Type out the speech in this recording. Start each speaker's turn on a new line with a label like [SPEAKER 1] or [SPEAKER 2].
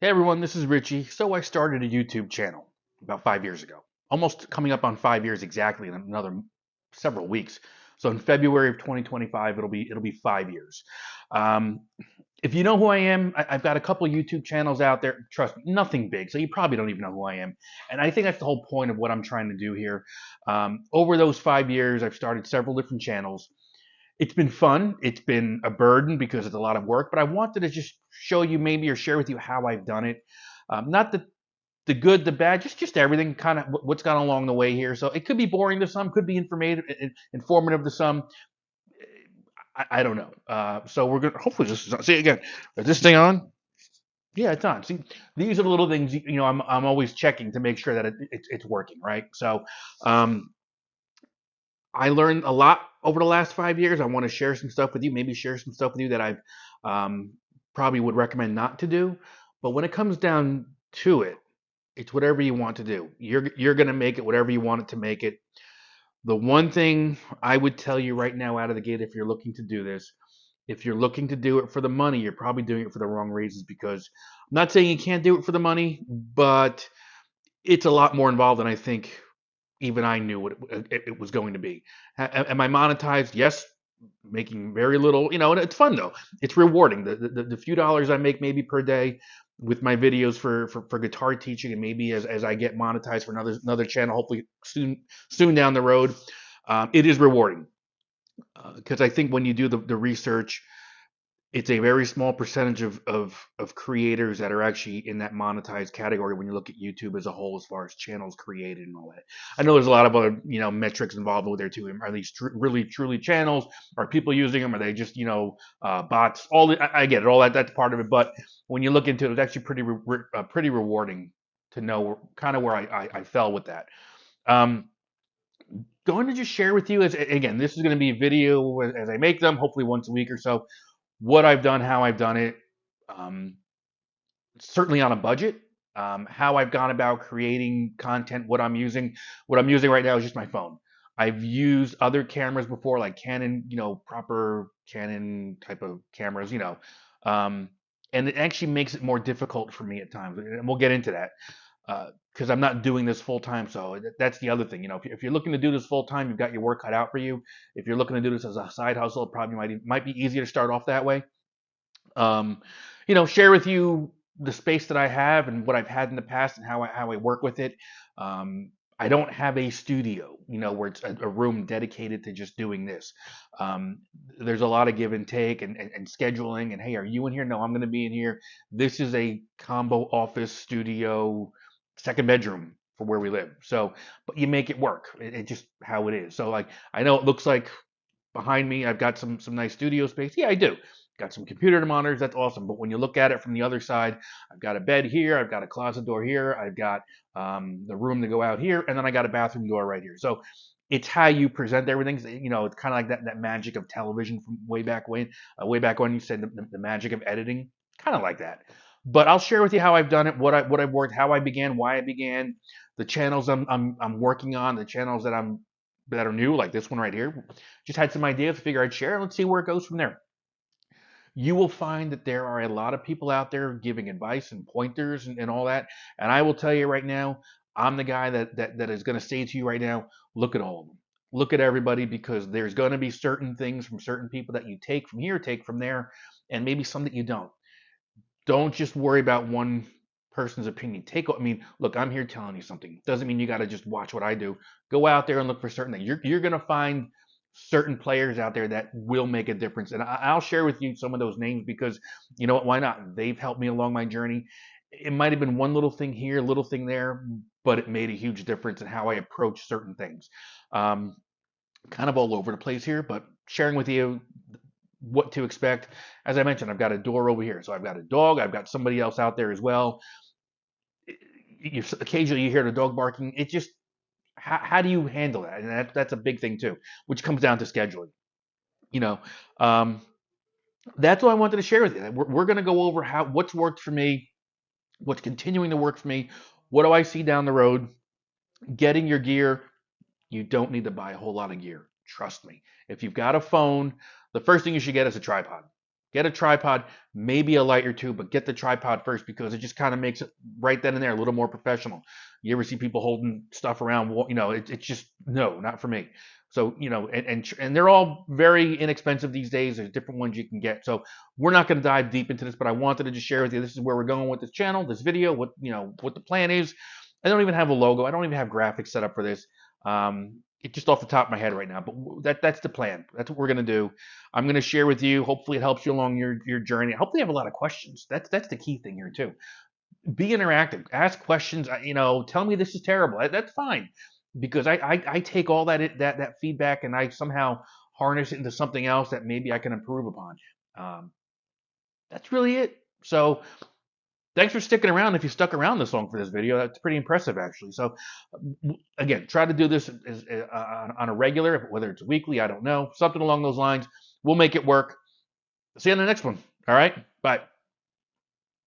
[SPEAKER 1] Hey everyone, this is Richie. So I started a YouTube channel about 5 years ago, almost coming up on 5 years exactly in another several weeks. So in February of 2025, it'll be 5 years. Um, if you know who I am, I've got a couple YouTube channels out there. Trust me, nothing big, so you probably don't even know who I am. And I think that's the whole point of what I'm trying to do here. Over those 5 years, I've started several different channels. It's been fun. It's been a burden because it's a lot of work, but I wanted to just show you maybe or share with you how I've done it. Not the good, the bad, just everything, kind of what's gone along the way here. So it could be boring to some, could be informative to some. I don't know. So we're gonna hopefully this is on. See again. Is this thing on? Yeah, it's on. See, these are the little things I'm always checking to make sure that it's working right. So um, I learned a lot over the last 5 years. I want to share some stuff with you, maybe share some stuff with you that I've um, probably would recommend not to do. But when it comes down to it, it's whatever you want to do. You're gonna make it whatever you want it to make it. The one thing I would tell you right now out of the gate, if you're looking to do this, if you're looking to do it for the money, you're probably doing it for the wrong reasons. Because I'm not saying you can't do it for the money, but it's a lot more involved than I think even I knew what it was going to be. Am I monetized? Yes, making very little, and it's fun though. It's rewarding. The few dollars I make maybe per day with my videos for guitar teaching, and maybe as I get monetized for another channel, hopefully soon down the road, it is rewarding. Because I think when you do the research, it's a very small percentage of creators that are actually in that monetized category when you look at YouTube as a whole, as far as channels created and all that. I know there's a lot of other metrics involved with there too. Are these really truly channels? Are people using them? Are they just bots? I get it, all that's part of it. But when you look into it, it's actually pretty rewarding to know kind of where I fell with that. Um, Going to just share with you, as again, this is going to be a video as I make them, hopefully once a week or so, what I've done, how I've done it, um, certainly on a budget, how I've gone about creating content, what I'm using. What I'm using right now is just my phone. I've used other cameras before, like Canon, proper Canon type of cameras, um, and it actually makes it more difficult for me at times. And we'll get into that because I'm not doing this full time. So that's the other thing. If you're looking to do this full time, you've got your work cut out for you. If you're looking to do this as a side hustle, it probably might be easier to start off that way. um, Share with you the space that I have and what I've had in the past and how I work with it. I don't have a studio, where it's a room dedicated to just doing this. Um, there's a lot of give and take and scheduling. And hey, are you in here? No, I'm going to be in here. This is a combo office studio, second bedroom for where we live. So, but you make it work. It's just how it is. So, like, I know it looks like behind me I've got some nice studio space. Yeah, I do. Got some computer monitors. That's awesome. But when you look at it from the other side, I've got a bed here. I've got a closet door here. I've got the room to go out here, and then I got a bathroom door right here. So it's how you present everything. It's kind of like that magic of television from way back when you said the magic of editing, kind of like that. But I'll share with you how I've done it, what I've worked, how I began, why I began, the channels I'm working on, the channels that are new, like this one right here. Just had some ideas, figure I'd share. Let's see where it goes from there. You will find that there are a lot of people out there giving advice and pointers and all that. And I will tell you right now, I'm the guy that is going to say to you right now, look at all of them. Look at everybody, because there's going to be certain things from certain people that you take from here, take from there, and maybe some that you don't. Don't just worry about one person's opinion. Look, I'm here telling you something. Doesn't mean you got to just watch what I do. Go out there and look for certain things. You're going to find certain players out there that will make a difference. And I'll share with you some of those names because you know what? Why not? They've helped me along my journey. It might have been one little thing here, little thing there, but it made a huge difference in how I approach certain things. Um, Kind of all over the place here, but sharing with you what to expect. As I mentioned, I've got a door over here. So I've got a dog. I've got somebody else out there as well. Occasionally you hear the dog barking. It just, how do you handle that? And that's a big thing too, which comes down to scheduling. You know, um, that's what I wanted to share with you. We're going to go over what's worked for me, what's continuing to work for me, what do I see down the road. Getting your gear, you don't need to buy a whole lot of gear. Trust me. If you've got a phone, the first thing you should get is a tripod. Get a tripod, maybe a light or two, but get the tripod first because it just kind of makes it right then and there a little more professional. You ever see people holding stuff around? It's just no, not for me. So and they're all very inexpensive these days. There's different ones you can get. So we're not going to dive deep into this, but I wanted to just share with you. This is where we're going with this channel, this video. What the plan is. I don't even have a logo. I don't even have graphics set up for this. It's just off the top of my head right now, but that's the plan. That's what we're gonna do. I'm gonna share with you. Hopefully, it helps you along your journey. Hopefully, you have a lot of questions. That's the key thing here too. Be interactive. Ask questions. Tell me this is terrible. That's fine, because I take all that feedback and I somehow harness it into something else that maybe I can improve upon. That's really it. So thanks for sticking around. If you stuck around this long for this video, that's pretty impressive, actually. So, again, try to do this on a regular, whether it's weekly, I don't know, something along those lines. We'll make it work. See you on the next one. All right? Bye.